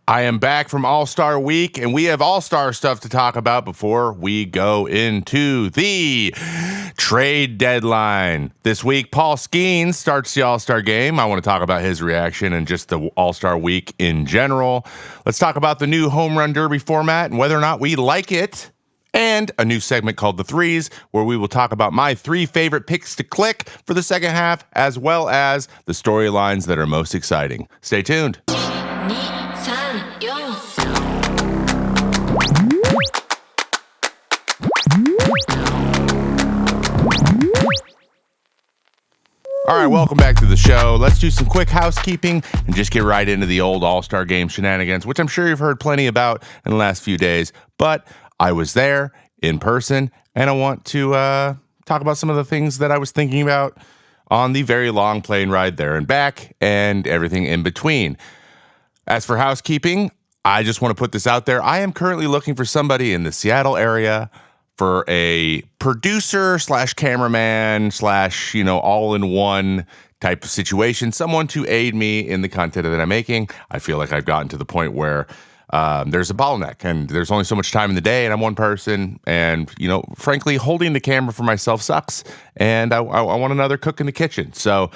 I am back from All-Star Week, and we have All-Star stuff to talk about before we go into the trade deadline. This week, Paul Skenes starts the All-Star Game. I want to talk about his reaction and just the All-Star Week in general. Let's talk about the new Home Run Derby format and whether or not we like it. And a new segment called The Threes, where we will talk about my 3 favorite picks to click for the second half, as well as the storylines that are most exciting. Stay tuned. All right, welcome back to the show. Let's do some quick housekeeping and just get right into the old All-Star Game shenanigans, which I'm sure you've heard plenty about in the last few days. But I was there in person, and I want to talk about some of the things that I was thinking about on the very long plane ride there and back and everything in between. As for housekeeping, I just want to put this out there. I am currently looking for somebody in the Seattle area for a producer / cameraman / all-in-one type of situation, someone to aid me in the content that I'm making. I feel like I've gotten to the point where there's a bottleneck and there's only so much time in the day and I'm one person and, frankly, holding the camera for myself sucks and I want another cook in the kitchen. So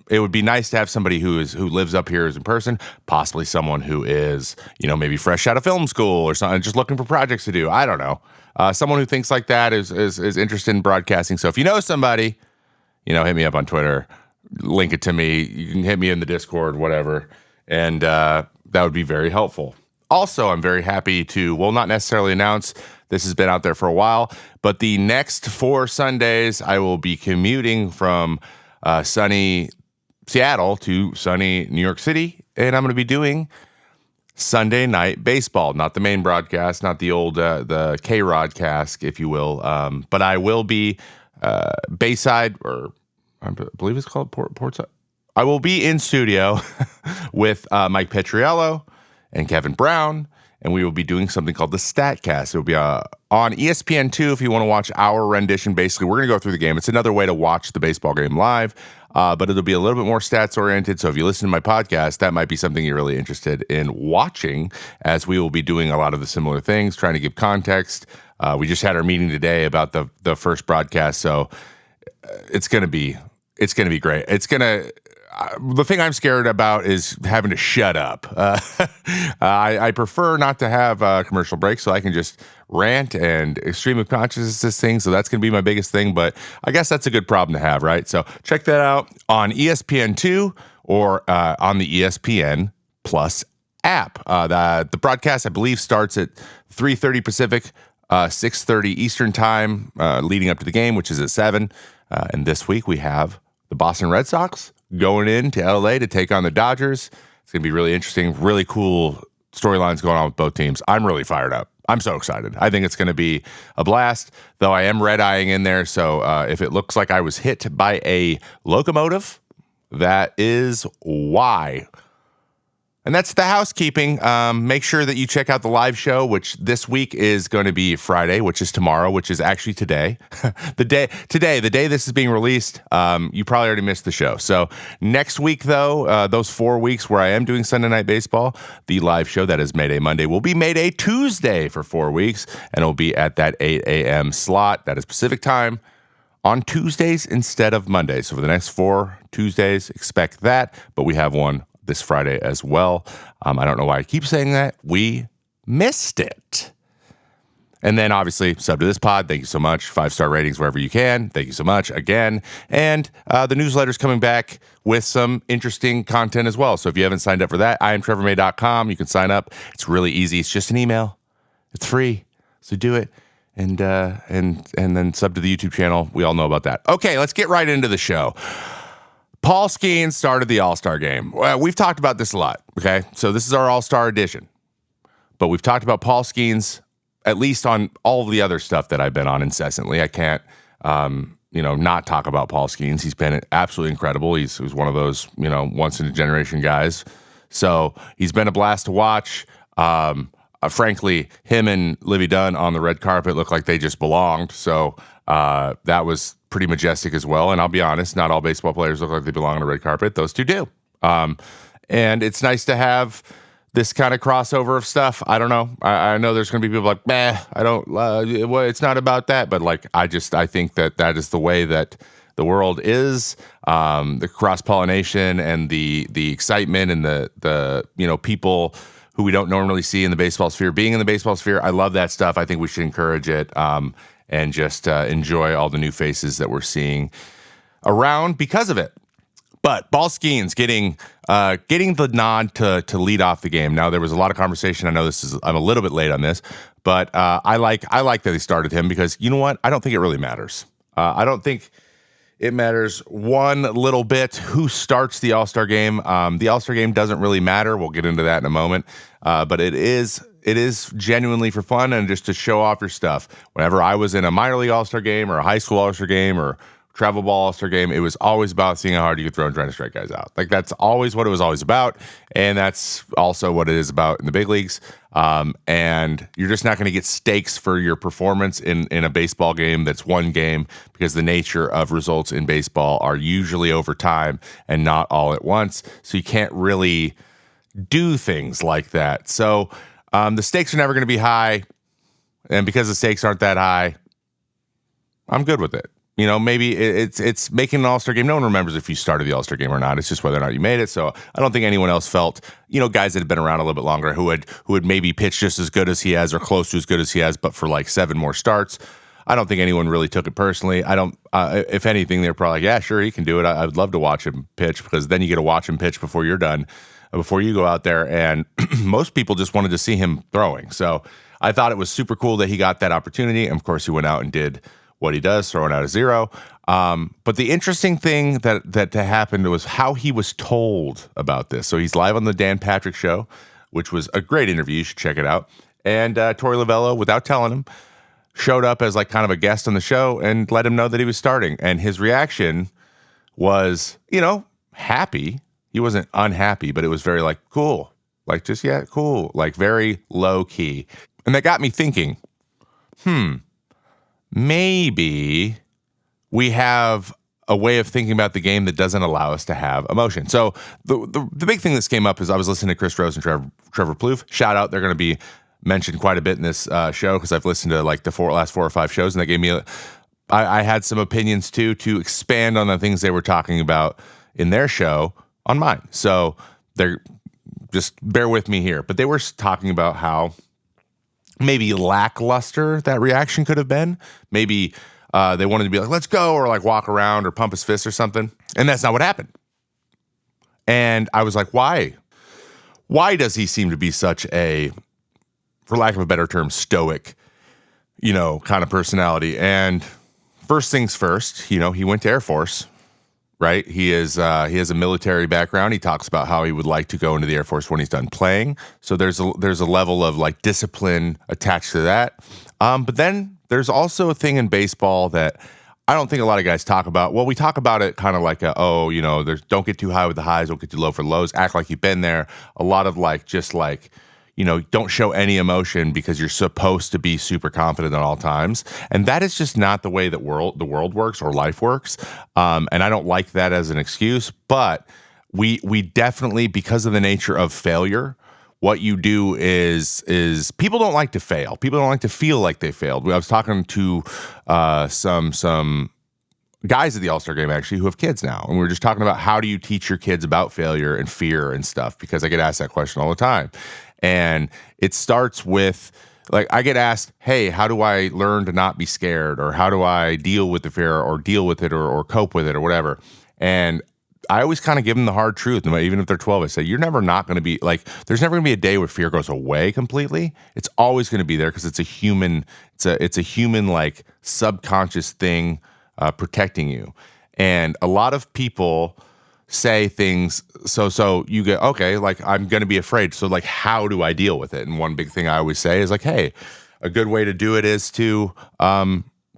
it would be nice to have somebody who lives up here as in person, possibly someone who is, maybe fresh out of film school or something, just looking for projects to do. I don't know. Someone who thinks like that is interested in broadcasting. So if you know somebody, hit me up on Twitter, link it to me. You can hit me in the Discord, whatever. And that would be very helpful. Also, I'm very happy to, not necessarily announce, this has been out there for a while, but the next 4 Sundays, I will be commuting from sunny Seattle to sunny New York City, and I'm going to be doing Sunday night baseball, not the main broadcast, not the old, the K-Rod cast, if you will, but I will be Bayside, or I believe it's called Portside. I will be in studio with Mike Petriello and Kevin Brown, and we will be doing something called the StatCast. It will be on ESPN2 if you want to watch our rendition. Basically, we're going to go through the game. It's another way to watch the baseball game live, but it'll be a little bit more stats-oriented. So if you listen to my podcast, that might be something you're really interested in watching, as we will be doing a lot of the similar things, trying to give context. We just had our meeting today about the first broadcast, so it's going to be great. The thing I'm scared about is having to shut up. I prefer not to have commercial breaks, so I can just rant and stream of consciousness thing. So that's going to be my biggest thing. But I guess that's a good problem to have, right? So check that out on ESPN2 or on the ESPN Plus app. The broadcast, I believe, starts at 3:30 Pacific, 6:30 Eastern time, leading up to the game, which is at 7. And this week we have the Boston Red Sox going into LA to take on the Dodgers. It's going to be really interesting, really cool storylines going on with both teams. I'm really fired up. I'm so excited. I think it's going to be a blast, though I am red-eyeing in there. So if it looks like I was hit by a locomotive, that is why. And that's the housekeeping. Make sure that you check out the live show, which this week is going to be Friday, which is tomorrow, which is actually today. the day this is being released, you probably already missed the show. So next week, though, those 4 weeks where I am doing Sunday Night Baseball, the live show that is Mayday Monday will be Mayday Tuesday for 4 weeks, and it'll be at that 8 a.m. slot. That is Pacific time on Tuesdays instead of Mondays. So for the next 4 Tuesdays, expect that, but we have one this Friday as well. I don't know why I keep saying that. We missed it. And then obviously sub to this pod. Thank you so much. 5-star ratings wherever you can. Thank you so much again. And the newsletter's coming back with some interesting content as well. So if you haven't signed up for that, IamTrevorMay.com. You can sign up. It's really easy. It's just an email. It's free. So do it. And then sub to the YouTube channel. We all know about that. Okay, let's get right into the show. Paul Skenes started the All-Star Game. Well, we've talked about this a lot, okay? So this is our All-Star edition. But we've talked about Paul Skenes, at least on all of the other stuff that I've been on incessantly. I can't, not talk about Paul Skenes. He's been absolutely incredible. He was one of those, once-in-a-generation guys. So he's been a blast to watch. Frankly, him and Livy Dunn on the red carpet look like they just belonged. So that was pretty majestic as well. And I'll be honest, not all baseball players look like they belong on a red carpet. Those two do. And it's nice to have this kind of crossover of stuff. I don't know. I know there's going to be people like, I don't, well, it's not about that. But like, I think that is the way that the world is, the cross-pollination and the excitement and the people who we don't normally see in the baseball sphere being in the baseball sphere. I love that stuff. I think we should encourage it, and just enjoy all the new faces that we're seeing around because of it. But Ball Skenes getting the nod to lead off the game. Now, there was a lot of conversation. I know I'm a little bit late on this, but I like that they started him because you know what? I don't think it really matters. I don't think it matters one little bit who starts the All-Star game. The All-Star game doesn't really matter. We'll get into that in a moment. But it is genuinely for fun and just to show off your stuff. Whenever I was in a minor league All-Star game or a high school All-Star game or travel ball All-Star game, it was always about seeing how hard you could throw and trying to strike guys out. Like, that's always what it was always about, and that's also what it is about in the big leagues. And you're just not going to get stakes for your performance in a baseball game that's one game, because the nature of results in baseball are usually over time and not all at once. So you can't really do things like that. So the stakes are never going to be high, and because the stakes aren't that high, I'm good with it. Maybe it's making an All-Star game. No one remembers if you started the All-Star game or not. It's just whether or not you made it. So I don't think anyone else felt, guys that had been around a little bit longer who had maybe pitched just as good as he has or close to as good as he has, but for like 7 more starts. I don't think anyone really took it personally. I don't. If anything, they're probably like, yeah, sure, he can do it. I would love to watch him pitch, because then you get to watch him pitch before you're done, before you go out there. And most people just wanted to see him throwing. So I thought it was super cool that he got that opportunity. And of course, he went out and did what he does, throwing out a 0. But the interesting thing that happened was how he was told about this. So he's live on the Dan Patrick Show, which was a great interview. You should check it out. And Torey Lovullo, without telling him, showed up as like kind of a guest on the show and let him know that he was starting. And his reaction was, happy. He wasn't unhappy, but it was very like, cool. Like, just, yeah, cool. Like, very low key. And that got me thinking, maybe we have a way of thinking about the game that doesn't allow us to have emotion. So the big thing that came up is I was listening to Chris Rose and Trevor Plouffe. Shout out. They're going to be mentioned quite a bit in this show, because I've listened to like the last 4 or 5 shows, and that gave me I had some opinions too to expand on the things they were talking about in their show on mine. So they're just bear with me here. But they were talking about how maybe lackluster that reaction could have been. Maybe they wanted to be like, let's go, or like walk around or pump his fist or something. And that's not what happened. And I was like, why? Why does he seem to be such a, for lack of a better term, stoic, kind of personality? And first things first, he went to Air Force, right? He has a military background. He talks about how he would like to go into the Air Force when he's done playing. So there's a level of like discipline attached to that. But then there's also a thing in baseball that I don't think a lot of guys talk about. Well, we talk about it kind of like don't get too high with the highs, don't get too low for the lows. Act like you've been there. A lot of like, just like, don't show any emotion because you're supposed to be super confident at all times. And that is just not the way that the world works or life works. And I don't like that as an excuse, but we definitely, because of the nature of failure, what you do is people don't like to fail. People don't like to feel like they failed. I was talking to some guys at the All-Star game, actually, who have kids now. And we were just talking about how do you teach your kids about failure and fear and stuff, because I get asked that question all the time. And it starts with, like, I get asked, hey, how do I learn to not be scared? Or how do I deal with the fear or deal with it or cope with it or whatever? And I always kind of give them the hard truth. Even if they're 12, I say, you're never not going to be, like, there's never going to be a day where fear goes away completely. It's always going to be there, because it's a human, like, subconscious thing protecting you. And a lot of people say things, so you get, okay, like, I'm going to be afraid. So, like, how do I deal with it? And one big thing I always say is, like, hey, a good way to do it is to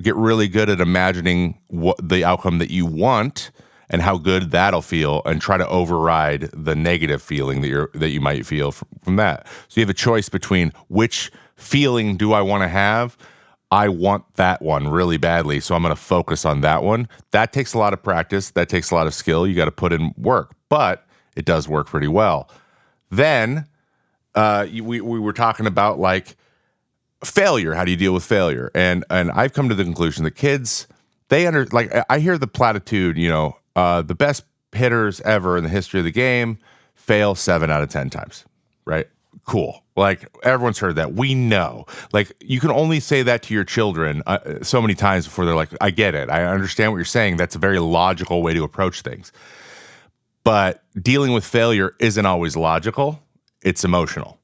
get really good at imagining what the outcome that you want and how good that'll feel, and try to override the negative feeling that you might feel from that. So you have a choice between which feeling do I want to have. I want that one really badly, so I'm going to focus on that one. That takes a lot of practice. That takes a lot of skill. You got to put in work, but it does work pretty well. Then we were talking about like failure. How do you deal with failure? And I've come to the conclusion that kids, I hear the platitude, the best hitters ever in the history of the game fail 7 out of 10 times, right? Cool. Like everyone's heard that. We know. Like you can only say that to your children so many times before they're like, I get it. I understand what you're saying. That's a very logical way to approach things. But dealing with failure isn't always logical. It's emotional.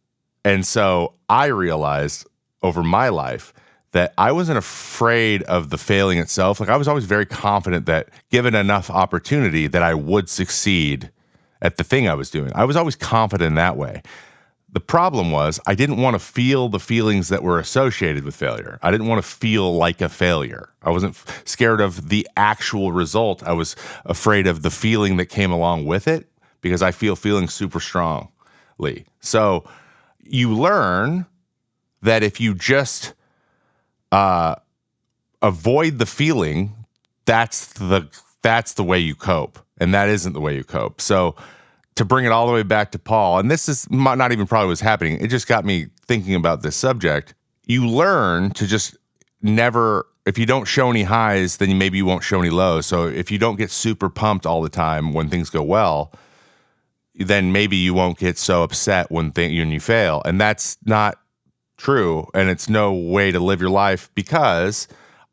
And so I realized over my life that I wasn't afraid of the failing itself. Like I was always very confident that given enough opportunity that I would succeed at the thing I was doing. I was always confident in that way. The problem was I didn't want to feel the feelings that were associated with failure. I didn't want to feel like a failure. I wasn't scared of the actual result. I was afraid of the feeling that came along with it because I feel feelings super strongly. So you learn that if you just avoid the feeling, that's the way you cope, and that isn't the way you cope. So to bring it all the way back to Paul, and this is not even probably what's happening, it just got me thinking about this subject. You learn to just never, if you don't show any highs, then maybe you won't show any lows. So if you don't get super pumped all the time when things go well, then maybe you won't get so upset when you fail. And that's not true, and it's no way to live your life, because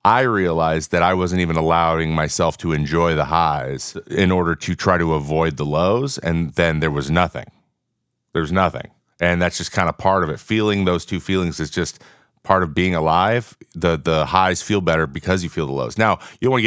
I realized that I wasn't even allowing myself to enjoy the highs in order to try to avoid the lows, and then there was nothing. There's nothing. And that's just kind of part of it. Feeling those two feelings is just part of being alive. The highs feel better because you feel the lows. Now, you don't want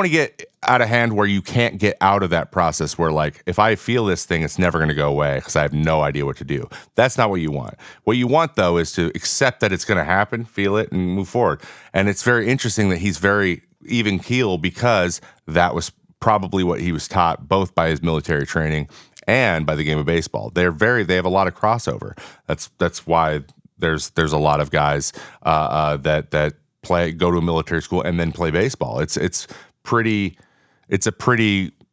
to get out of hand where you can't get out of that process where, like, if I feel this thing, it's never going to go away because I have no idea what to do. That's not what you want. What you want, though, is to accept that it's going to happen, feel it, and move forward. And it's very interesting that he's very even keel, because that was probably what he was taught both by his military training and by the game of baseball. They have a lot of crossover. That's why there's a lot of guys that go to a military school and then play baseball. It's a pretty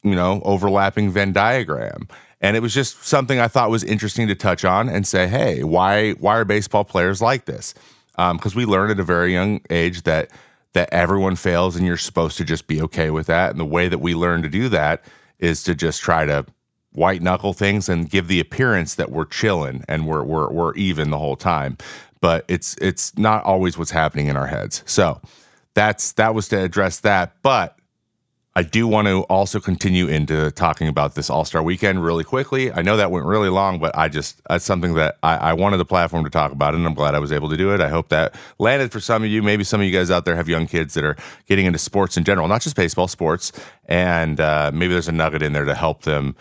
overlapping Venn diagram. And it was just something I thought was interesting to touch on and say, hey, why are baseball players like this? Because we learn at a very young age that everyone fails and you're supposed to just be okay with that. And the way that we learn to do that is to just try to white knuckle things and give the appearance that we're chilling and we're even the whole time. But it's not always what's happening in our heads. So that was to address that. But I do want to also continue into talking about this All-Star Weekend really quickly. I know that went really long, but that's something that I wanted the platform to talk about, and I'm glad I was able to do it. I hope that landed for some of you. Maybe some of you guys out there have young kids that are getting into sports in general, not just baseball, sports, and maybe there's a nugget in there to help them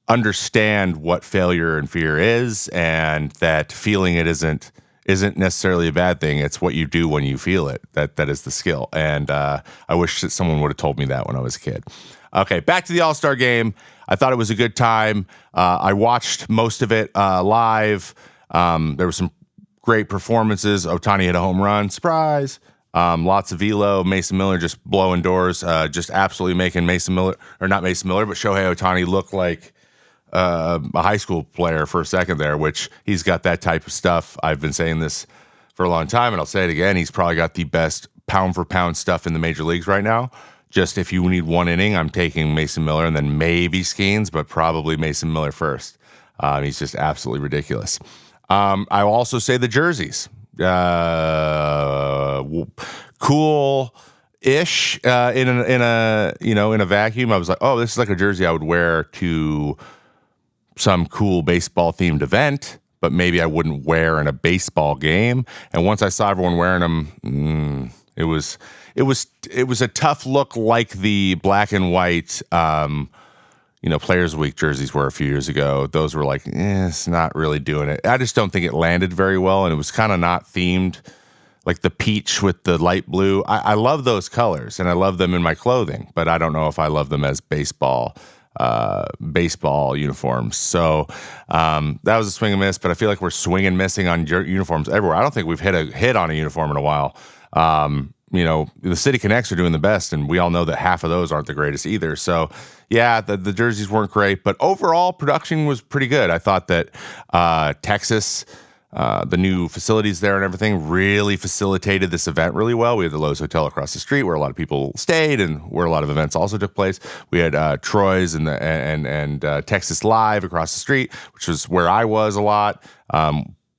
understand what failure and fear is, and that feeling it isn't necessarily a bad thing. It's what you do when you feel it. That is the skill. And I wish that someone would have told me that when I was a kid. Okay, back to the All-Star Game. I thought it was a good time. I watched most of it live. There were some great performances. Ohtani hit a home run. Surprise. Lots of velo. Mason Miller just blowing doors. Just absolutely making Shohei Ohtani look like a high school player for a second there, which he's got that type of stuff. I've been saying this for a long time, and I'll say it again. He's probably got the best pound for pound stuff in the major leagues right now. Just if you need one inning, I'm taking Mason Miller and then maybe Skenes, but probably Mason Miller first. He's just absolutely ridiculous. I will also say the jerseys. Cool-ish in a vacuum. I was like, oh, this is like a jersey I would wear to some cool baseball themed event, but maybe I wouldn't wear in a baseball game. And once I saw everyone wearing them, it was a tough look, like the black and white, Players Week jerseys were a few years ago. Those were like, it's not really doing it. I just don't think it landed very well, and it was kind of not themed, like the peach with the light blue. I love those colors, and I love them in my clothing, but I don't know if I love them as baseball uniforms. So that was a swing and miss, but I feel like we're swing and missing on uniforms everywhere. I don't think we've hit on a uniform in a while. the City Connects are doing the best, and we all know that half of those aren't the greatest either. So, yeah, the jerseys weren't great, but overall production was pretty good. I thought that Texas, the new facilities there and everything really facilitated this event really well. We had the Lowe's Hotel across the street where a lot of people stayed and where a lot of events also took place. We had Troy's and Texas Live across the street, which was where I was a lot.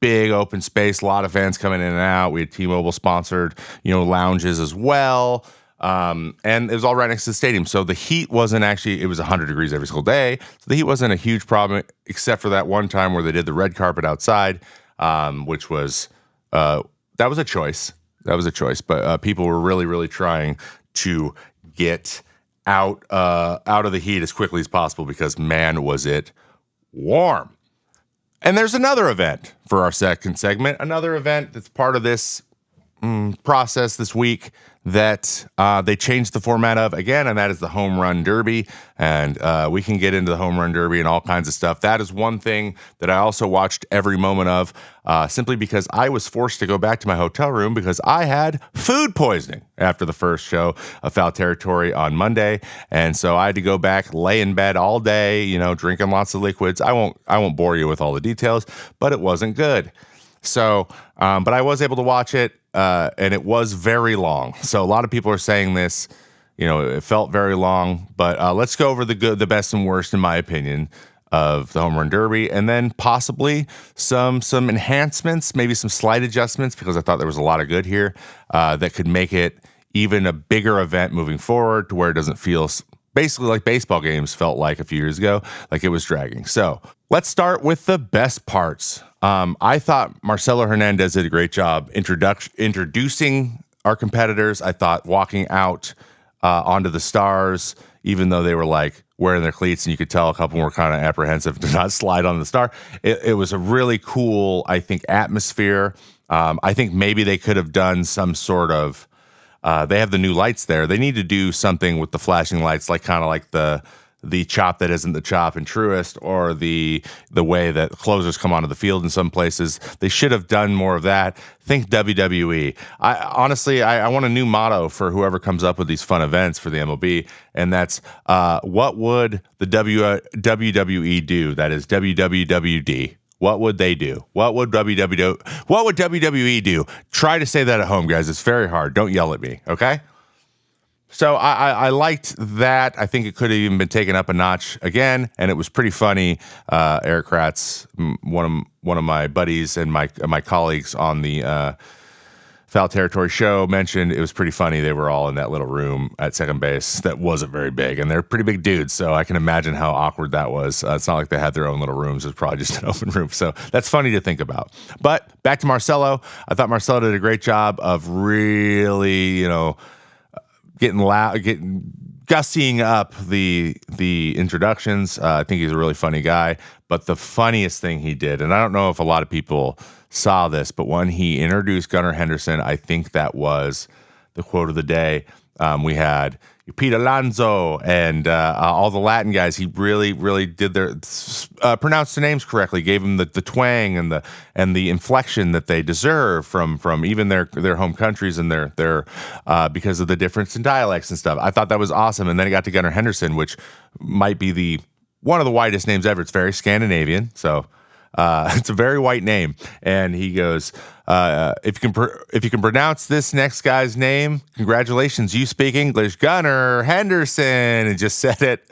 Big open space, a lot of fans coming in and out. We had T-Mobile sponsored, lounges as well. And it was all right next to the stadium. So the heat wasn't actually, it was 100 degrees every single day. So the heat wasn't a huge problem, except for that one time where they did the red carpet outside, which was, that was a choice. But people were really, really trying to get out of the heat as quickly as possible because, man, was it warm. And there's another event for our second segment, another event that's part of this process this week that they changed the format of again, and that is the Home Run Derby. And we can get into the Home Run Derby and all kinds of stuff. That is one thing that I also watched every moment of, simply because I was forced to go back to my hotel room because I had food poisoning after the first show of Foul Territory on Monday. And so I had to go back, lay in bed all day, drinking lots of liquids. I won't bore you with all the details, but it wasn't good. So, but I was able to watch it, and it was very long. So a lot of people are saying this, it felt very long, but let's go over the good, the best and worst, in my opinion, of the Home Run Derby, and then possibly some enhancements, maybe some slight adjustments, because I thought there was a lot of good here that could make it even a bigger event moving forward to where it doesn't feel basically like baseball games felt like a few years ago, like it was dragging. So let's start with the best parts. I thought Marcelo Hernandez did a great job introducing our competitors. I thought walking out onto the stars, even though they were like wearing their cleats and you could tell a couple were kind of apprehensive to not slide on the star. It was a really cool, I think, atmosphere. I think maybe they could have done some sort of, they have the new lights there. They need to do something with the flashing lights, like kind of like the chop that isn't the chop in Truist, or the way that closers come onto the field in some places. They should have done more of that. Think WWE. I want a new motto for whoever comes up with these fun events for the MLB, and that's what would the WWE do? That is WWWD. What would they do? What would WWE do? Try to say that at home, guys. It's very hard. Don't yell at me, okay? So I liked that. I think it could have even been taken up a notch again, and it was pretty funny. Eric Kratz, one of my buddies and my colleagues on the Foul Territory show, mentioned it was pretty funny. They were all in that little room at second base that wasn't very big, and they're pretty big dudes, so I can imagine how awkward that was. It's not like they had their own little rooms. It was probably just an open room, so that's funny to think about. But back to Marcelo. I thought Marcelo did a great job of really, getting loud, gussying up the introductions. I think he's a really funny guy. But the funniest thing he did, and I don't know if a lot of people saw this, but when he introduced Gunnar Henderson, I think that was the quote of the day. We had Pete Alonso and all the Latin guys. He really, really did their pronounced the names correctly, gave them the twang and the inflection that they deserve from even their home countries and their because of the difference in dialects and stuff. I thought that was awesome. And then it got to Gunnar Henderson, which might be one of the whitest names ever. It's very Scandinavian, so. It's a very white name, and he goes, "If you can pronounce this next guy's name, congratulations, you speak English, Gunnar Henderson." And just said it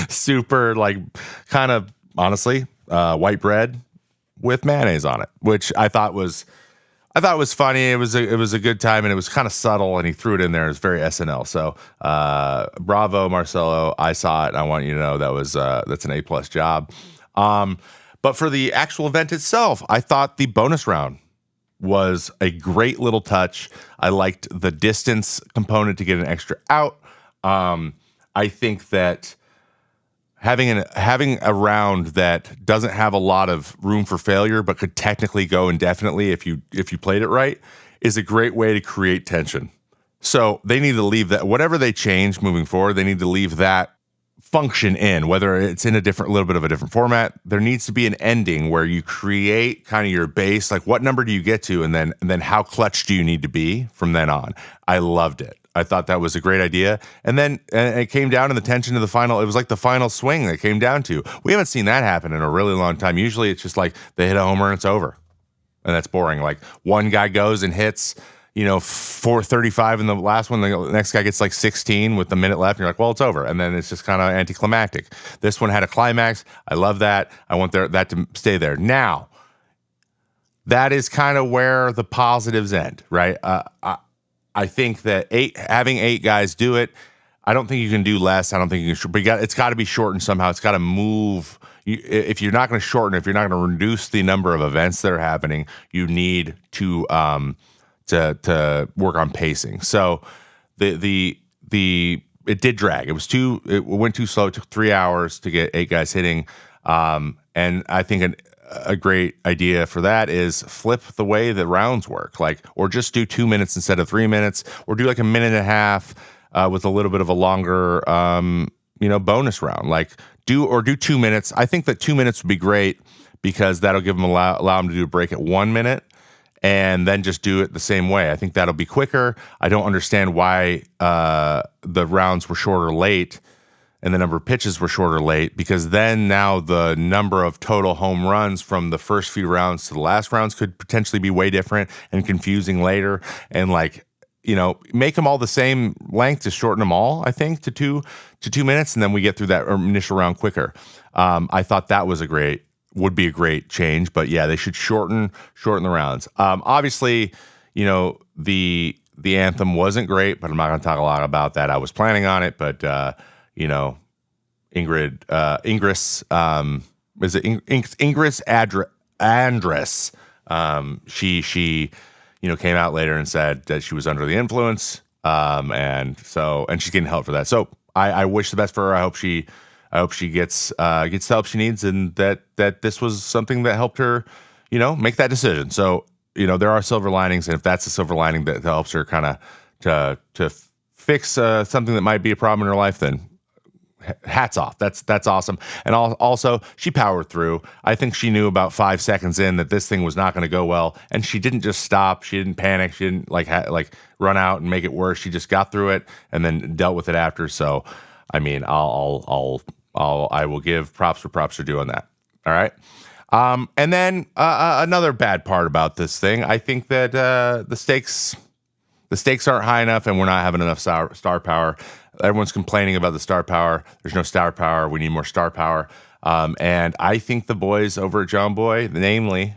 super, like, kind of honestly, white bread with mayonnaise on it, which I thought was funny. It was a good time, and it was kind of subtle, and he threw it in there. It was very SNL. So, bravo, Marcelo. I saw it, and I want you to know that's an A+ job. But for the actual event itself, I thought the bonus round was a great little touch. I liked the distance component to get an extra out. I think that having a round that doesn't have a lot of room for failure, but could technically go indefinitely if you played it right, is a great way to create tension. So they need to leave that. Whatever they change moving forward, they need to leave that function in, whether it's in a little bit of a different format. There needs to be an ending where you create kind of your base, like what number do you get to, and then how clutch do you need to be from then on. I loved it. I thought that was a great idea. And then it came down to the tension of the final. It was like the final swing that came down to. We haven't seen that happen in a really long time. Usually it's just like they hit a homer and it's over. And that's boring. Like one guy goes and hits, 435 in the last one. The next guy gets like 16 with a minute left. And you're like, well, it's over. And then it's just kind of anticlimactic. This one had a climax. I love that. I want that to stay there. Now, that is kind of where the positives end, right? I think that having 8 guys do it, I don't think you can do less. I don't think you can, but it's got to be shortened somehow. It's got to move. If you're not going to shorten it, if you're not going to reduce the number of events that are happening, you need to work on pacing. So it did drag. It went too slow. It took 3 hours to get 8 guys hitting. And I think a great idea for that is flip the way the rounds work, or just do 2 minutes instead of 3 minutes, or do like a minute and a half with a little bit of a longer, bonus round. Do 2 minutes. I think that 2 minutes would be great because that'll give them allow them to do a break at 1 minute and then just do it the same way. I think that'll be quicker. I don't understand why the rounds were shorter late and the number of pitches were shorter late, because then now the number of total home runs from the first few rounds to the last rounds could potentially be way different and confusing later. And make them all the same length, to shorten them all, I think, to 2 minutes, and then we get through that initial round quicker. I thought that would be a great change, but yeah, they should shorten the rounds. Obviously, the anthem wasn't great, but I'm not going to talk a lot about that. I was planning on it, but Ingrid Andress, she came out later and said that she was under the influence, and she's getting help for that. So I wish the best for her. I hope she gets the help she needs, and that this was something that helped her, make that decision. So there are silver linings, and if that's a silver lining that helps her kind of to fix something that might be a problem in her life, then hats off. That's awesome. And also, she powered through. I think she knew about 5 seconds in that this thing was not going to go well, and she didn't just stop. She didn't panic. She didn't run out and make it worse. She just got through it and then dealt with it after. So, I mean, I will give props where props are due on that. All right. And then another bad part about this thing, I think that the stakes aren't high enough, and we're not having enough star power. Everyone's complaining about the star power. There's no star power. We need more star power. And I think the boys over at John Boy, namely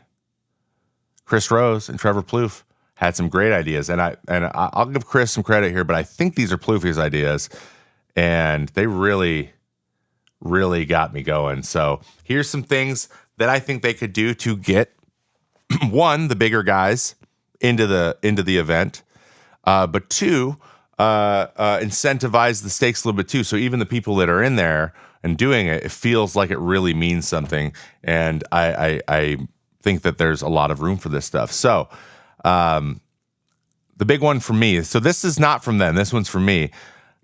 Chris Rose and Trevor Plouffe, had some great ideas. And I'll give Chris some credit here, but I think these are Plouffe's ideas, and they really, really got me going. So here's some things that I think they could do to get one, the bigger guys into the event, but two, incentivize the stakes a little bit too. So even the people that are in there and doing it, it feels like it really means something. And I think that there's a lot of room for this stuff. So the big one for me, so this is not from them, this one's from me,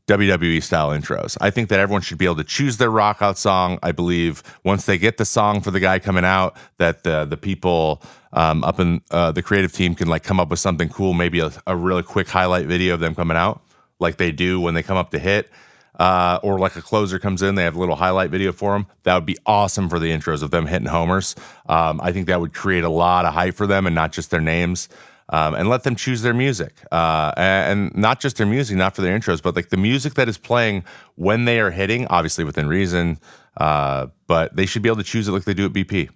WWE style intros. I think that everyone should be able to choose their rock out song. I believe once they get the song for the guy coming out, that the people up in the creative team can come up with something cool, maybe a really quick highlight video of them coming out, like they do when they come up to hit, or like a closer comes in, they have a little highlight video for them. That would be awesome for the intros of them hitting homers. I think that would create a lot of hype for them, and not just their names. And let them choose their music, and not just their music, not for their intros, but the music that is playing when they are hitting, obviously within reason. But they should be able to choose it like they do at BP.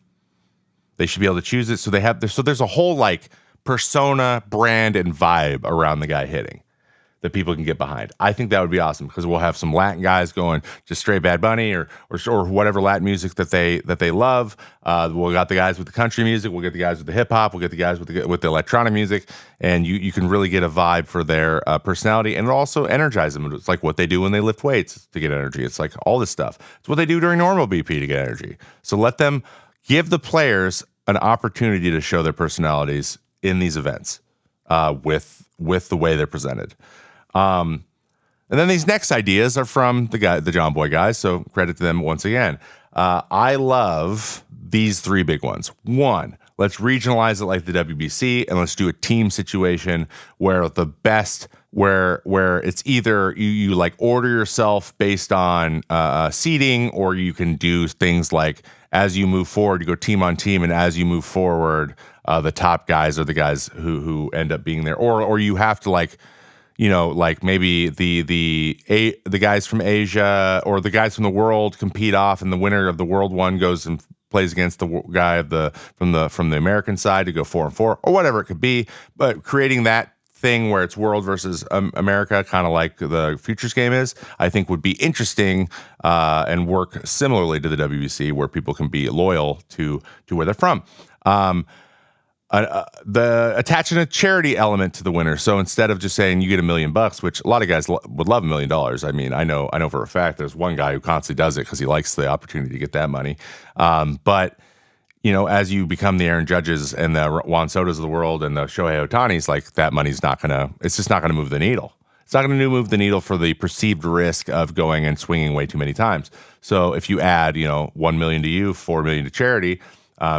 They should be able to choose it so there's a whole persona, brand, and vibe around the guy hitting that people can get behind. I think that would be awesome, because we'll have some Latin guys going just straight Bad Bunny or whatever Latin music that they love. We'll got the guys with the country music. We'll get the guys with the hip hop. We'll get the guys with the electronic music, and you can really get a vibe for their personality, and also energize them. It's like what they do when they lift weights to get energy. It's like all this stuff. It's what they do during normal BP to get energy. So let them give the players an opportunity to show their personalities in these events with the way they're presented. And And then these next ideas are from the John Boy guys, so credit to them once again. I love these three big ones. One, let's regionalize it like the WBC, and let's do a team situation where where it's either you like order yourself based on seeding, or you can do things like as you move forward, you go team on team, and as you move forward, the top guys are the guys who end up being there, or you have to like maybe the guys from Asia or the guys from the world compete off, and the winner of the world one goes and plays against the guy from the American side to go 4-4 or whatever it could be. But creating that thing where it's world versus America, kind of like the futures game is, I think would be interesting and work similarly to the WBC, where people can be loyal to where they're from. The attaching a charity element to the winner. So instead of just saying you get $1 million, which a lot of guys would love $1 million. I mean, I know for a fact there's one guy who constantly does it because he likes the opportunity to get that money. But as you become the Aaron Judges and the Juan Sotos of the world and the Shohei Ohtanis, like that money's it's just not gonna move the needle. It's not gonna move the needle for the perceived risk of going and swinging way too many times. So if you add, $1 million to you, $4 million to charity,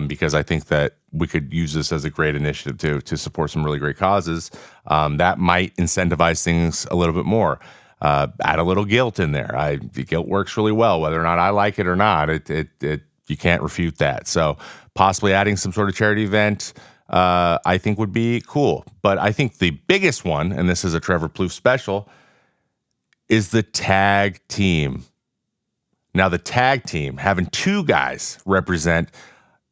because I think that we could use this as a great initiative to support some really great causes. That might incentivize things a little bit more. Add a little guilt in there. The guilt works really well, whether or not I like it or not. You can't refute that. So possibly adding some sort of charity event, I think would be cool. But I think the biggest one, and this is a Trevor Plouffe special, is the tag team. Now the tag team, having two guys represent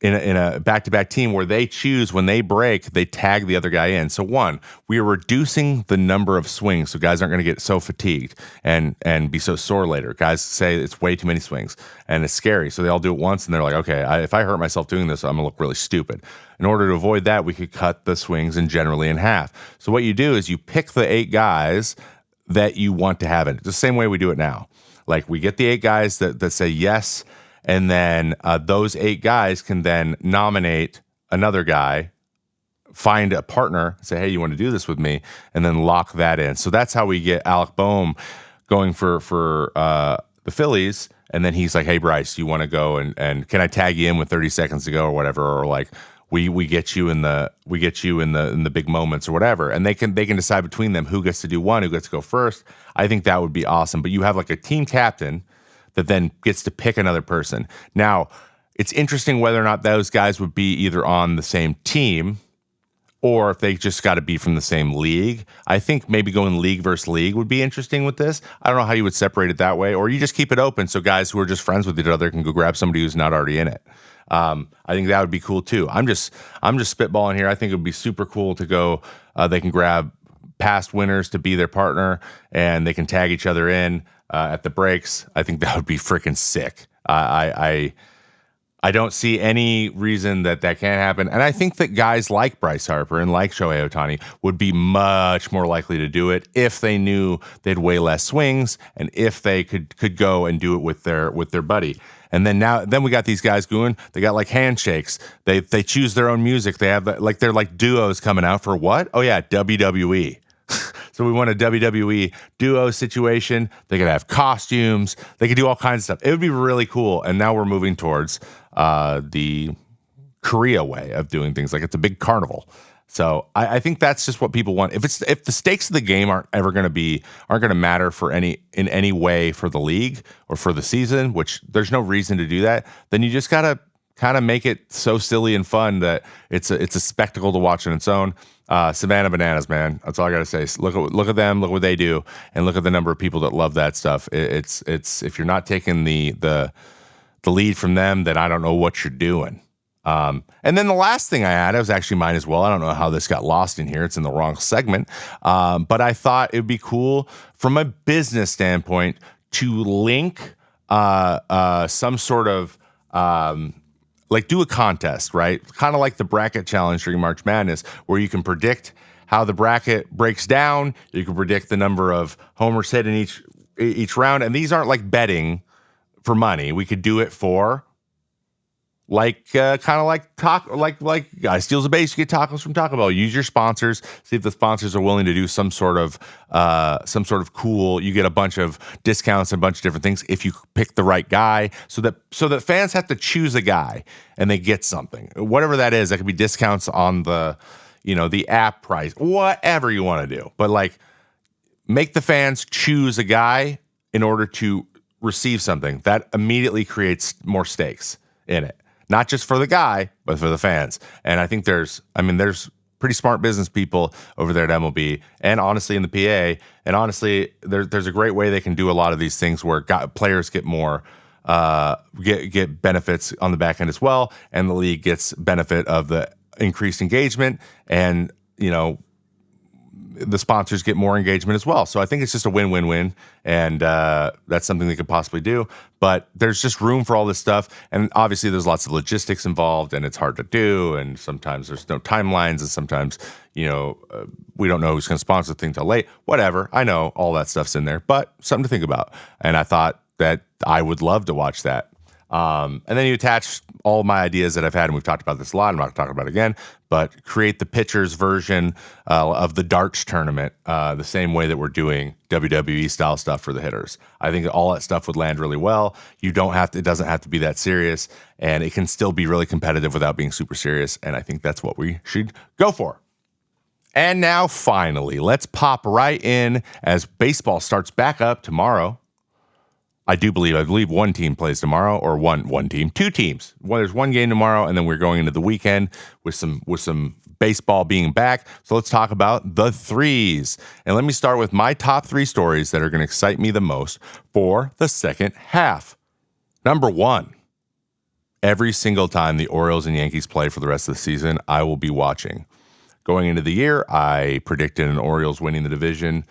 in a back-to-back team where they choose when they break, they tag the other guy in. So one, we are reducing the number of swings so guys aren't going to get so fatigued and be so sore later. Guys say it's way too many swings and it's scary. So they all do it once and they're like, okay, if I hurt myself doing this, I'm going to look really stupid. In order to avoid that, we could cut the swings generally in half. So what you do is you pick the 8 guys that you want to have it. The same way we do it now. Like we get the 8 guys that say yes, and then those 8 guys can then nominate another guy, find a partner, say, hey, you want to do this with me, and then lock that in. So that's how we get Alec Boehm going for the Phillies. And then he's like, hey, Bryce, you want to go and can I tag you in with 30 seconds to go or whatever? Or like we get you in the big moments or whatever. And they can decide between them who gets to do one, who gets to go first. I think that would be awesome. But you have like a team captain that then gets to pick another person. Now, it's interesting whether or not those guys would be either on the same team or if they just got to be from the same league. I think maybe going league versus league would be interesting with this. I don't know how you would separate it that way, or you just keep it open so guys who are just friends with each other can go grab somebody who's not already in it. I think that would be cool too. I'm just spitballing here. I think it would be super cool to go. They can grab past winners to be their partner, and they can tag each other in at the breaks. I think that would be freaking sick. I don't see any reason that can't happen. And I think that guys like Bryce Harper and like Shohei Ohtani would be much more likely to do it if they knew they had way less swings and if they could go and do it with their buddy. And then we got these guys going. They got like handshakes. They choose their own music. They have like they're like duos coming out for what? Oh yeah, WWE. So we want a WWE duo situation. They could have costumes. They could do all kinds of stuff. It would be really cool. And now we're moving towards the Korea way of doing things. Like it's a big carnival. So I think that's just what people want. If the stakes of the game aren't going to matter in any way for the league or for the season, which there's no reason to do that, then you just gotta kind of make it so silly and fun that it's a spectacle to watch on its own. Savannah Bananas, man. That's all I gotta say. Look at them, look what they do, and look at the number of people that love that stuff. It's if you're not taking the lead from them, then I don't know what you're doing. And then the last thing I had, it was actually mine as well. I don't know how this got lost in here. It's in the wrong segment. But I thought it would be cool from a business standpoint to link some sort of like do a contest, right? Kind of like the bracket challenge during March Madness, where you can predict how the bracket breaks down. You can predict the number of homers hit in each round. And these aren't like betting for money. We could do it for kind of like guy steals a base, you get tacos from Taco Bell. Use your sponsors, see if the sponsors are willing to do some sort of cool. You get a bunch of discounts and a bunch of different things if you pick the right guy. So that fans have to choose a guy and they get something, whatever that is. That could be discounts on the app price, whatever you want to do. But like, make the fans choose a guy in order to receive something that immediately creates more stakes in it. Not just for the guy, but for the fans. And I think there's pretty smart business people over there at MLB and honestly in the PA. And honestly, there's a great way they can do a lot of these things where players get more, get benefits on the back end as well. And the league gets benefit of the increased engagement and, the sponsors get more engagement as well. So I think it's just a win-win-win, and that's something they could possibly do. But there's just room for all this stuff, and obviously there's lots of logistics involved, and it's hard to do, and sometimes there's no timelines, and sometimes, we don't know who's going to sponsor the thing till late. Whatever. I know all that stuff's in there, but something to think about. And I thought that I would love to watch that. And then you attach all my ideas that I've had, and we've talked about this a lot. I'm not going to talk about it again, but create the pitchers version of the darts tournament the same way that we're doing WWE style stuff for the hitters. I think all that stuff would land really well. It doesn't have to be that serious, and it can still be really competitive without being super serious. And I think that's what we should go for. And now finally, let's pop right in as baseball starts back up tomorrow. I believe one team plays tomorrow, or two teams. There's one game tomorrow, and then we're going into the weekend with some baseball being back. So let's talk about the threes. And let me start with my top 3 stories that are going to excite me the most for the second half. Number 1, every single time the Orioles and Yankees play for the rest of the season, I will be watching. Going into the year, I predicted an Orioles winning the division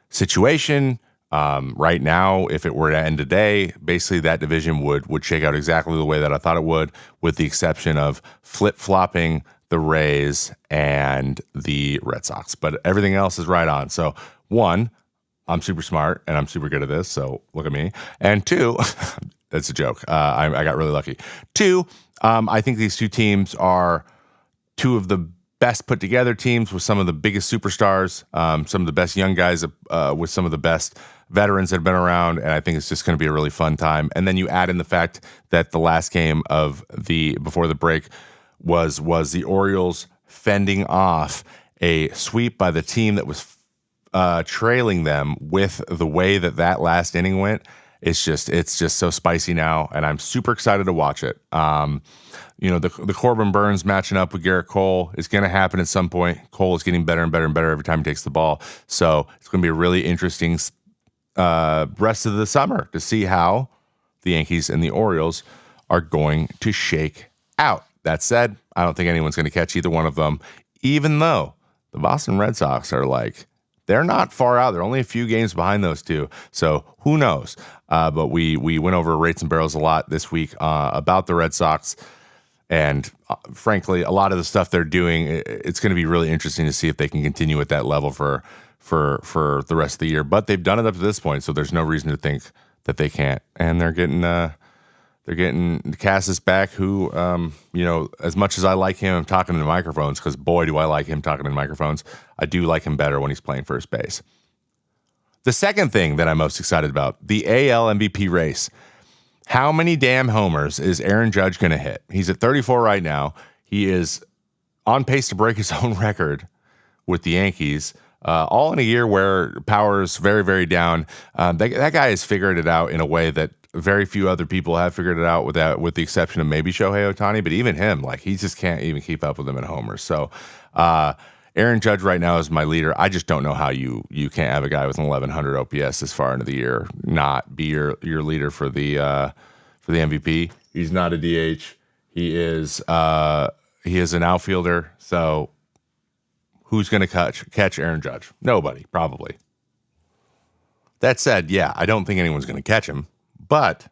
situation. Right now, if it were to end today, basically that division would shake out exactly the way that I thought it would, with the exception of flip-flopping the Rays and the Red Sox. But everything else is right on. So 1, I'm super smart and I'm super good at this, so look at me. And 2, that's a joke. I got really lucky. 2, I think these two teams are two of the best put together teams with some of the biggest superstars, some of the best young guys with some of the best veterans that have been around, and I think it's just going to be a really fun time. And then you add in the fact that the last game before the break was the Orioles fending off a sweep by the team that was trailing them. With the way that last inning went, it's just so spicy now, and I'm super excited to watch it. The Corbin Burns matching up with Garrett Cole is going to happen at some point. Cole is getting better and better and better every time he takes the ball. So it's going to be a really interesting rest of the summer to see how the Yankees and the Orioles are going to shake out. That said, I don't think anyone's going to catch either one of them, even though the Boston Red Sox are they're not far out. They're only a few games behind those two. So who knows? But we went over rates and barrels a lot this week about the Red Sox. And frankly, a lot of the stuff they're doing, it's going to be really interesting to see if they can continue at that level for the rest of the year. But they've done it up to this point, so there's no reason to think that they can't. And they're getting Cassis back, who as much as I like him talking in the microphones, because boy do I like him talking in microphones, I do like him better when he's playing first base. The second thing that I'm most excited about, the AL MVP race. How many damn homers is Aaron Judge going to hit? He's at 34 right now. He is on pace to break his own record with the Yankees, all in a year where power is very, very down. That guy has figured it out in a way that very few other people have figured it out, with the exception of maybe Shohei Ohtani. But even him, he just can't even keep up with him in homers. So Aaron Judge right now is my leader. I just don't know how you can't have a guy with an 1,100 OPS this far into the year not be your leader for the MVP. He's not a DH. He is an outfielder. So who's going to catch Aaron Judge? Nobody, probably. That said, yeah, I don't think anyone's going to catch him. But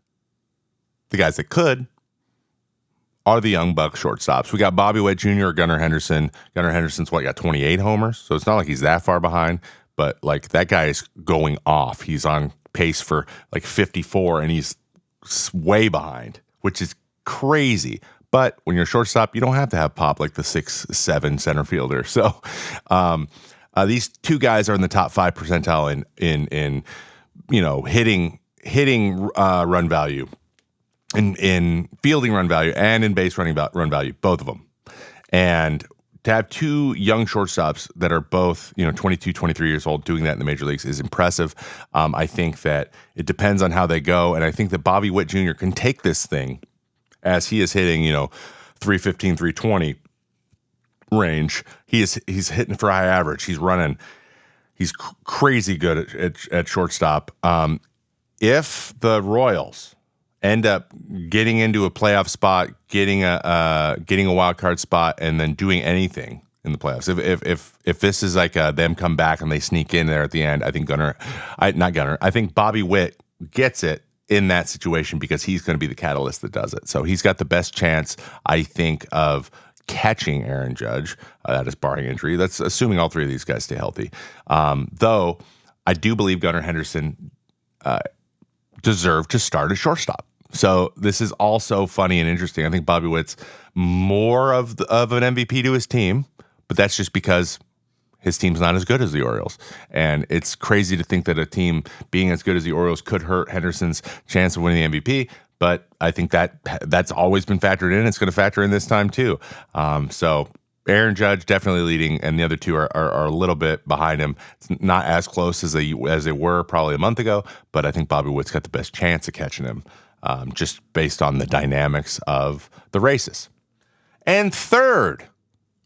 the guys that could are the young buck shortstops. We got Bobby Witt Jr. or Gunnar Henderson. Gunnar Henderson's got 28 homers, so it's not like he's that far behind. But that guy is going off. He's on pace for 54, and he's way behind, which is crazy. But when you're a shortstop, you don't have to have pop like the 6'7" center fielder. So these two guys are in the top 5 percentile in hitting run value, in fielding run value, and in base run value, both of them. And to have two young shortstops that are both 22, 23 years old doing that in the major leagues is impressive. I think that it depends on how they go, and I think that Bobby Witt Jr. can take this thing as he is hitting 315, 320 range. He's hitting for high average. He's running. He's crazy good at shortstop. If the Royals end up getting into a playoff spot, getting a wild card spot, and then doing anything in the playoffs, if this is like them come back and they sneak in there at the end, I think I think Bobby Witt gets it in that situation because he's going to be the catalyst that does it. So he's got the best chance, I think, of catching Aaron Judge. That is barring injury. That's assuming all three of these guys stay healthy. Though I do believe Gunnar Henderson deserved to start at shortstop. So this is also funny and interesting. I think Bobby Witt's more of an MVP to his team, but that's just because his team's not as good as the Orioles. And it's crazy to think that a team being as good as the Orioles could hurt Henderson's chance of winning the MVP. But I think that's always been factored in. It's going to factor in this time too. So Aaron Judge definitely leading, and the other two are a little bit behind him. It's not as close as they were probably a month ago, but I think Bobby Witt's got the best chance of catching him, just based on the dynamics of the races. And third,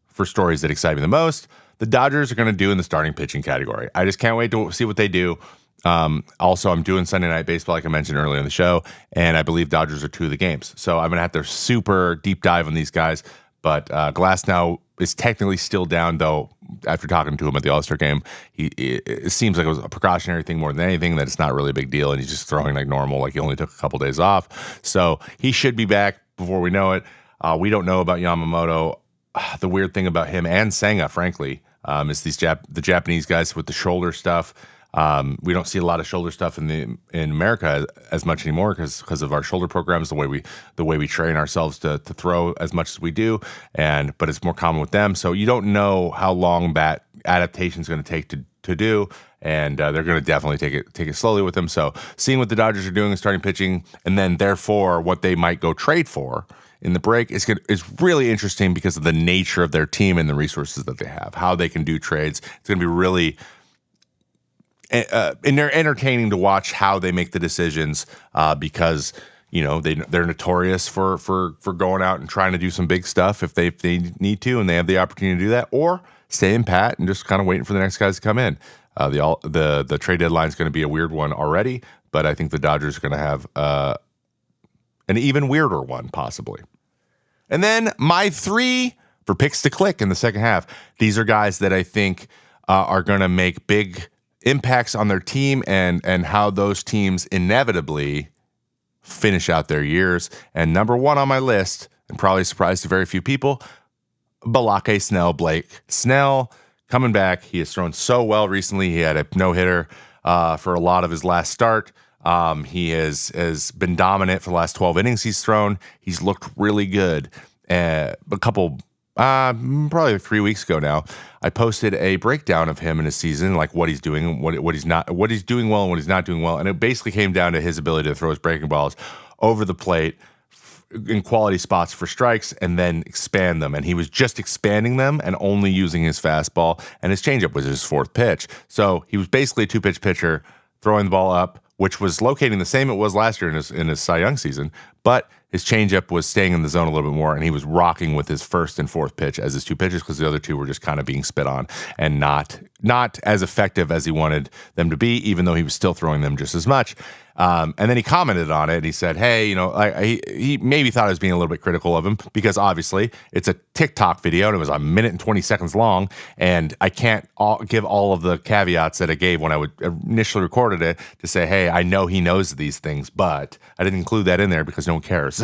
for stories that excite me the most, the Dodgers are going to do in the starting pitching category. I just can't wait to see what they do. Also, I'm doing Sunday Night Baseball, like I mentioned earlier in the show, and I believe Dodgers are 2 of the games. So I'm going to have to super deep dive on these guys. But Glass now is technically still down, though. After talking to him at the All-Star Game, it seems like it was a precautionary thing more than anything, that it's not really a big deal, and he's just throwing like normal, like he only took a couple days off. So he should be back before we know it. We don't know about Yamamoto. The weird thing about him and Senga, frankly, is the Japanese guys with the shoulder stuff. We don't see a lot of shoulder stuff in America as much anymore because of our shoulder programs, the way we train ourselves to throw as much as we do, but it's more common with them. So you don't know how long that adaptation is going to take to do, and they're going to definitely take it slowly with them. So seeing what the Dodgers are doing in starting pitching, and then therefore what they might go trade for in the break is really interesting because of the nature of their team and the resources that they have, how they can do trades. It's going to be really and they're entertaining to watch how they make the decisions, because they're notorious for going out and trying to do some big stuff if they need to and they have the opportunity to do that, or staying pat and just kind of waiting for the next guys to come in. The trade deadline is going to be a weird one already, but I think the Dodgers are going to have an even weirder one possibly. And then my 3 for picks to click in the second half. These are guys that I think are going to make big impacts on their team and how those teams inevitably finish out their years. And number 1 on my list, and probably a surprise to very few people, Blake Snell. Blake Snell coming back. He has thrown so well recently. He had a no-hitter for a lot of his last start. He has been dominant for the last 12 innings he's thrown. He's looked really good. Probably 3 weeks ago now, I posted a breakdown of him in his season, like what he's doing, what he's doing well and what he's not doing well. And it basically came down to his ability to throw his breaking balls over the plate in quality spots for strikes and then expand them. And he was just expanding them and only using his fastball, and his changeup was his 4th pitch. So he was basically a 2-pitch pitcher throwing the ball up, which was locating the same it was last year in his Cy Young season, but his changeup was staying in the zone a little bit more, and he was rocking with his 1st and 4th pitch as his 2 pitches because the other 2 were just kind of being spit on and not as effective as he wanted them to be, even though he was still throwing them just as much. And then he commented on it, and he said, hey, he maybe thought I was being a little bit critical of him because obviously it's a TikTok video, and it was a minute and 20 seconds long, and I can't give all of the caveats that I gave when I would initially recorded it to say, hey, I know he knows these things, but I didn't include that in there because no one cares.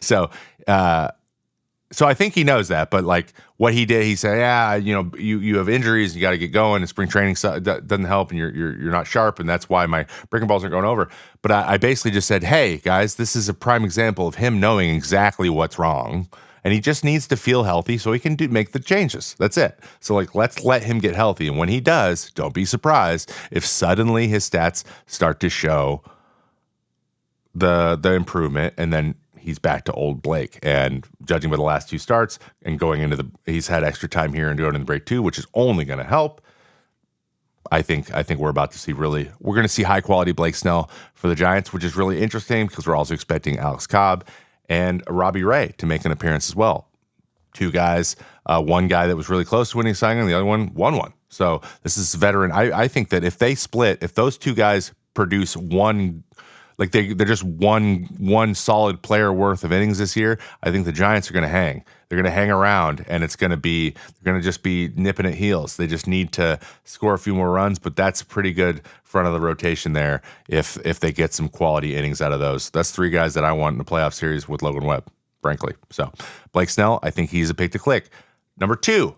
So I think he knows that, but like what he did, he said, you have injuries, you got to get going, and spring training doesn't help, and you're not sharp, and that's why my breaking balls aren't going over. But I basically just said, hey guys, this is a prime example of him knowing exactly what's wrong and he just needs to feel healthy so he can make the changes. That's it. So like, let's let him get healthy, and when he does, don't be surprised if suddenly his stats start to show the improvement, and then he's back to old Blake. And judging by the last 2 starts and going into he's had extra time here and going into the break 2, which is only going to help. I think we're about to see we're going to see high quality Blake Snell for the Giants, which is really interesting because we're also expecting Alex Cobb and Robbie Ray to make an appearance as well. 2 guys, one guy that was really close to winning Cy Young, the other one won one. So this is veteran. I think that if they split, if those 2 guys produce one, like they're just one solid player worth of innings this year, I think the Giants are going to hang. They're going to hang around, and they're going to just be nipping at heels. They just need to score a few more runs, but that's pretty good front of the rotation there if they get some quality innings out of those. That's 3 guys that I want in the playoff series with Logan Webb, frankly. So Blake Snell, I think he's a pick to click. Number 2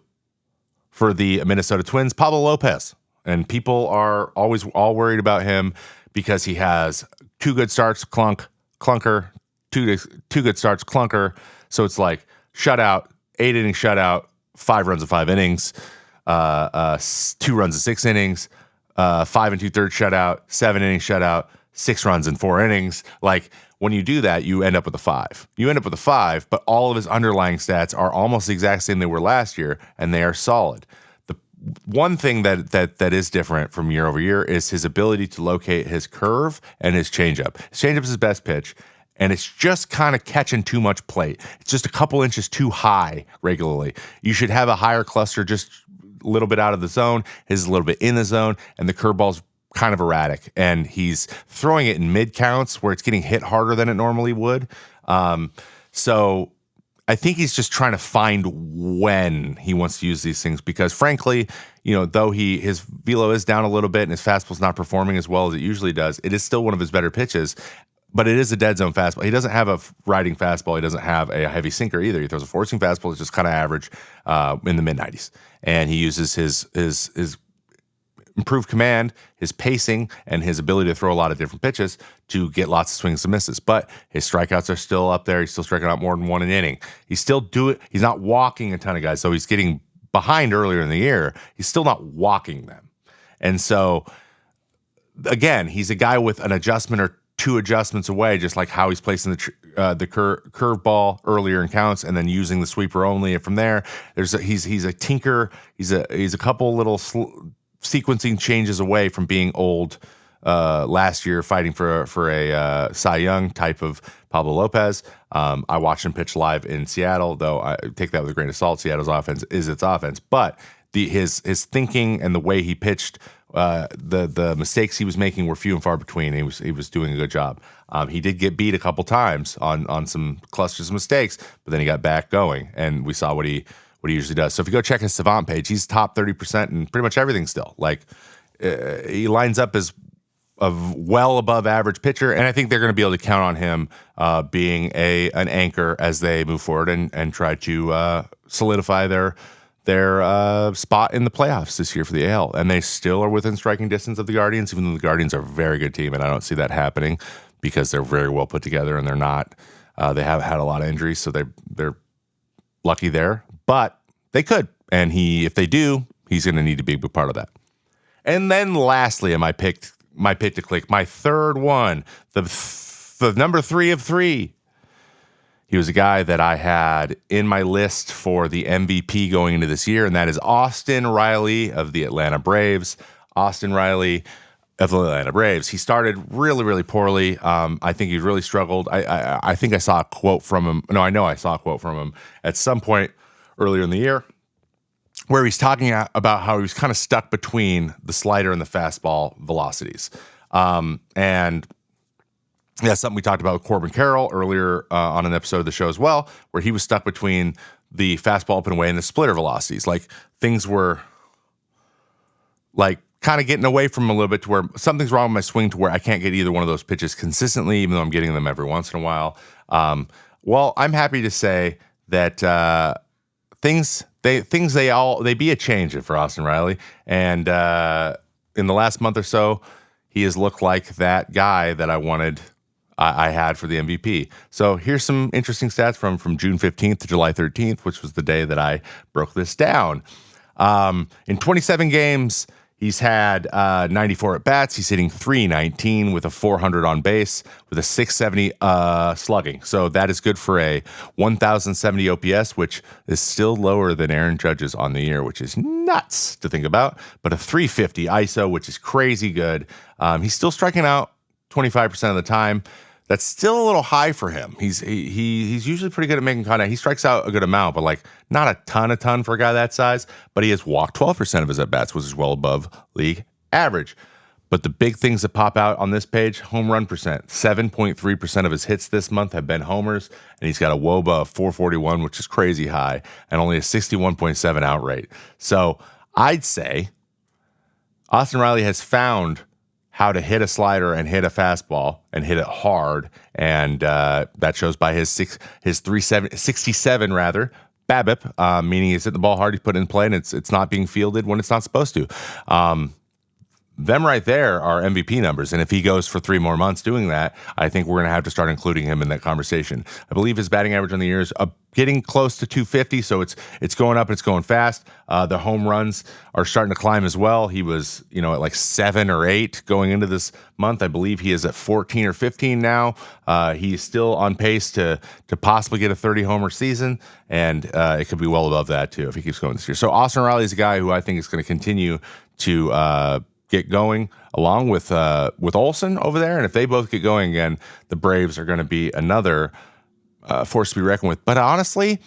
for the Minnesota Twins, Pablo Lopez. And people are always all worried about him because he has 2 good starts, clunker, 2 good starts, clunker. So it's like shutout, 8-inning shutout, 5 runs in 5 innings, 2 runs in 6 innings, 5 2/3 shutout, 7-inning shutout, 6 runs in 4 innings. Like when you do that, you end up with a 5. You end up with a 5, but all of his underlying stats are almost the exact same they were last year, and they are solid. One thing that is different from year over year is his ability to locate his curve and his changeup. His changeup is his best pitch, and it's just kind of catching too much plate. It's just a couple inches too high regularly. You should have a higher cluster, just a little bit out of the zone. His is a little bit in the zone, and the curveball's kind of erratic. And he's throwing it in mid counts where it's getting hit harder than it normally would. So I think he's just trying to find when he wants to use these things because, frankly, though his velo is down a little bit and his fastball's not performing as well as it usually does, it is still one of his better pitches. But it is a dead zone fastball. He doesn't have a riding fastball. He doesn't have a heavy sinker either. He throws a forcing fastball that's just kind of average in the mid-90s. And he uses his improved command, his pacing, and his ability to throw a lot of different pitches to get lots of swings and misses. But his strikeouts are still up there. He's still striking out more than 1 an inning. He's not walking a ton of guys. So he's getting behind earlier in the year. He's still not walking them. And so, again, he's a guy with an adjustment or 2 adjustments away, just like how he's placing the curveball earlier in counts and then using the sweeper only. And from there, he's a tinker. He's a couple little sequencing changes away from being old last year, fighting for a Cy Young type of Pablo Lopez. I watched him pitch live in Seattle, though I take that with a grain of salt. Seattle's offense is its offense, but his thinking and the way he pitched, the mistakes he was making were few and far between. He was doing a good job. He did get beat a couple times on some clusters of mistakes, but then he got back going, and we saw what he usually does. So if you go check his Savant page, he's top 30% in pretty much everything still. Like he lines up as a well above average pitcher, and I think they're going to be able to count on him being an anchor as they move forward and try to solidify their spot in the playoffs this year for the AL. And they still are within striking distance of the Guardians, even though the Guardians are a very good team, and I don't see that happening because they're very well put together and they're not. They have had a lot of injuries, so they're lucky there. But they could, and if they do, he's going to need to be a big part of that. And then lastly, my pick to click, my third one, the number 3 of 3. He was a guy that I had in my list for the MVP going into this year, and that is Austin Riley of the Atlanta Braves. Austin Riley of the Atlanta Braves. He started really, really poorly. I think he really struggled. I think I saw a quote from him. No, I know I saw a quote from him at some point earlier in the year where he's talking about how he was kind of stuck between the slider and the fastball velocities. And that's something we talked about with Corbin Carroll earlier on an episode of the show as well, where he was stuck between the fastball up and away and the splitter velocities. Like things were like kind of getting away from him a little bit to where something's wrong with my swing to where I can't get either one of those pitches consistently, even though I'm getting them every once in a while. Well, I'm happy to say that things be a change for Austin Riley. And in the last month or so, he has looked like that guy that I wanted I had for the MVP. So here's some interesting stats from June 15th to July 13th, which was the day that I broke this down. In 27 games, he's had 94 at bats. He's hitting .319 with a 400 on base with a 670 slugging. So that is good for a 1,070 OPS, which is still lower than Aaron Judge's on the year, which is nuts to think about. But a 350 ISO, which is crazy good. He's still striking out 25% of the time. That's still a little high for him. He's usually pretty good at making contact. He strikes out a good amount, but like not a ton for a guy that size. But he has walked 12% of his at-bats, which is well above league average. But the big things that pop out on this page, home run percent. 7.3% of his hits this month have been homers, and he's got a WOBA of 441, which is crazy high, and only a 61.7 out rate. So I'd say Austin Riley has found how to hit a slider and hit a fastball and hit it hard, and that shows by his 67 rather BABIP, meaning he's hitting the ball hard, he's put it in play, and it's not being fielded when it's not supposed to. Them right there are MVP numbers, and if he goes for 3 more months doing that, I think we're going to have to start including him in that conversation. I believe his batting average on the year is getting close to 250, so it's going up and it's going fast. The home runs are starting to climb as well. He was, at like 7 or 8 going into this month. I believe he is at 14 or 15 now. He's still on pace to possibly get a 30 homer season, and it could be well above that too if he keeps going this year. So Austin Riley is a guy who I think is going to continue to get going along with Olsen over there, and if they both get going again, the Braves are going to be another force to be reckoned with. But honestly,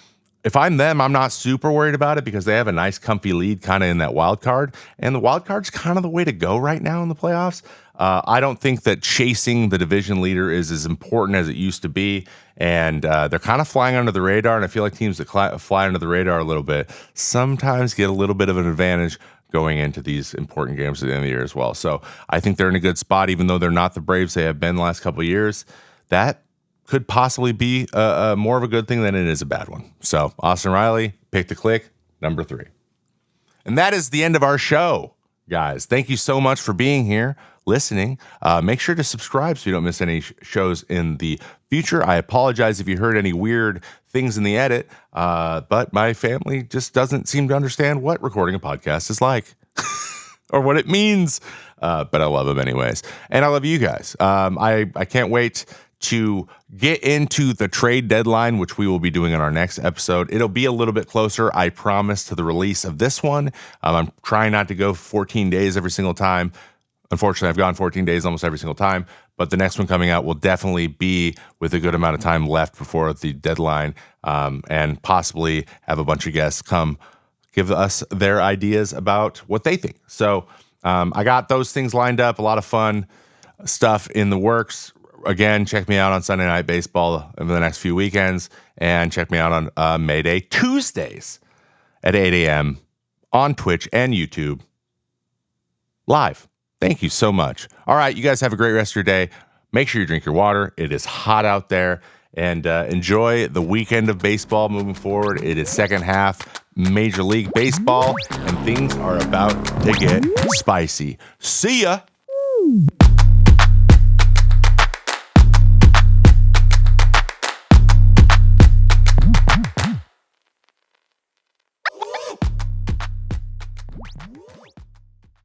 if I'm them, I'm not super worried about it because they have a nice comfy lead kind of in that wild card, and the wild card's kind of the way to go right now in the playoffs. I don't think that chasing the division leader is as important as it used to be, and they're kind of flying under the radar, and I feel like teams that fly under the radar a little bit sometimes get a little bit of an advantage going into these important games at the end of the year as well. So I think they're in a good spot, even though they're not the Braves they have been the last couple of years. That could possibly be more of a good thing than it is a bad one. So Austin Riley, pick to click, number 3. And that is the end of our show, guys. Thank you so much for being here, listening. Make sure to subscribe so you don't miss any shows in the future. I apologize if you heard any weird things in the edit, but my family just doesn't seem to understand what recording a podcast is like or what it means. But I love them anyways. And I love you guys. I can't wait to get into the trade deadline, which we will be doing in our next episode. It'll be a little bit closer, I promise, to the release of this one. I'm trying not to go 14 days every single time. Unfortunately, I've gone 14 days almost every single time, but the next one coming out will definitely be with a good amount of time left before the deadline, and possibly have a bunch of guests come give us their ideas about what they think. So I got those things lined up, a lot of fun stuff in the works. Again, check me out on Sunday Night Baseball over the next few weekends, and check me out on May Day Tuesdays at 8 a.m. on Twitch and YouTube live. Thank you so much. All right, you guys have a great rest of your day. Make sure you drink your water. It is hot out there, and enjoy the weekend of baseball moving forward. It is second half Major League Baseball, and things are about to get spicy. See ya.